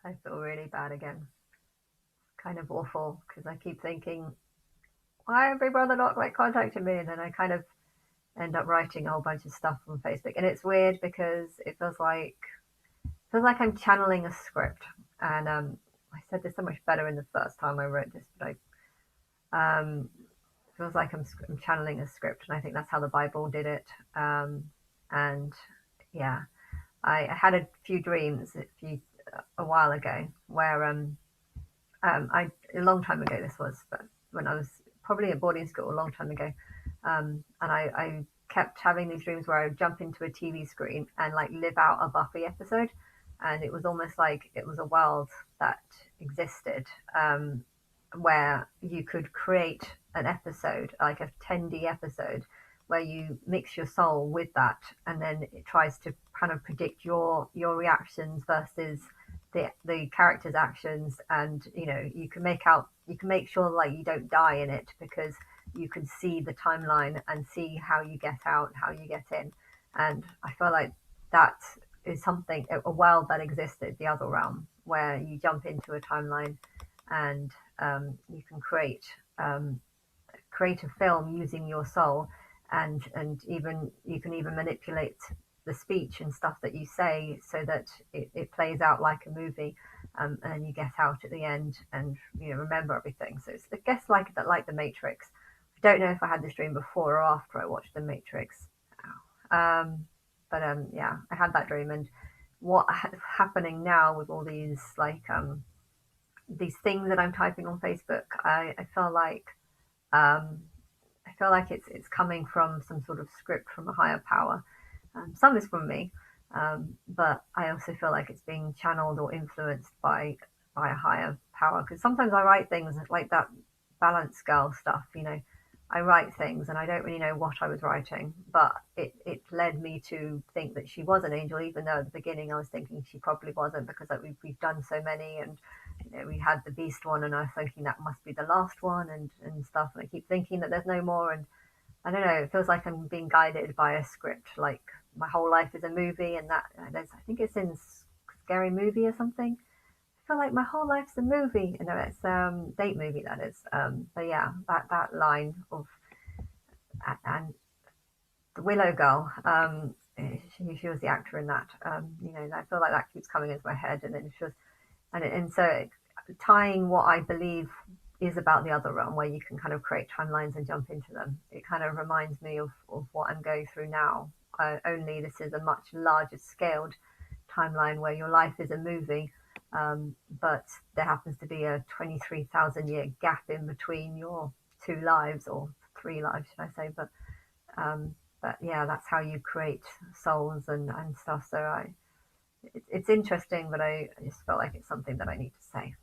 I feel really bad again. Kind of awful because I keep thinking, why have Big Brother not like contacted me? And then I kind of end up writing a whole bunch of stuff on Facebook. And it's weird because it feels like I'm channeling a script. And I said this so much better in the first time I wrote this, but it feels like I'm channeling a script, and I think that's how the Bible did it. And yeah, I had a few dreams a while ago where I a long time ago this was, but when I was probably at boarding school a long time ago, and I kept having these dreams where I would jump into a TV screen and like live out a Buffy episode, and it was almost like it was a world that existed, where you could create an episode, like a 10D episode, where you mix your soul with that, and then it tries to kind of predict your reactions versus the character's actions, and you can make sure like you don't die in it because you can see the timeline and see how you get out, how you get in, and I feel like that is something a world that existed, the other realm, where you jump into a timeline and you can create a film using your soul, and even you can even manipulate the speech and stuff that you say so that it plays out like a movie, and then you get out at the end and remember everything. So it's I guess like that, like the Matrix. I don't know if I had this dream before or after I watched the Matrix. But yeah, I had that dream, and happening now with all these things that I'm typing on Facebook, I feel like um, it's coming from some sort of script from a higher power. Some is from me, but I also feel like it's being channeled or influenced by a higher power. Because sometimes I write things like that balance girl stuff. I write things and I don't really know what I was writing, but it led me to think that she was an angel, even though at the beginning I was thinking she probably wasn't, because like we've done so many, and we had the beast one, and I was thinking that must be the last one, and stuff. And I keep thinking that there's no more, and I don't know. It feels like I'm being guided by a script. Like my whole life is a movie, and I think it's in Scary Movie or something. I feel like my whole life's a movie. It's date movie that is. But yeah, that line of and the Willow Girl. She was the actor in that. And I feel like that keeps coming into my head, and then she was, and so tying what I believe is about the other realm, where you can kind of create timelines and jump into them. It kind of reminds me of what I'm going through now. Only this is a much larger scaled timeline where your life is a movie, but there happens to be a 23,000 year gap in between your two lives, or three lives, should I say? But yeah, that's how you create souls and stuff. So it's interesting, but I just felt like it's something that I need to say.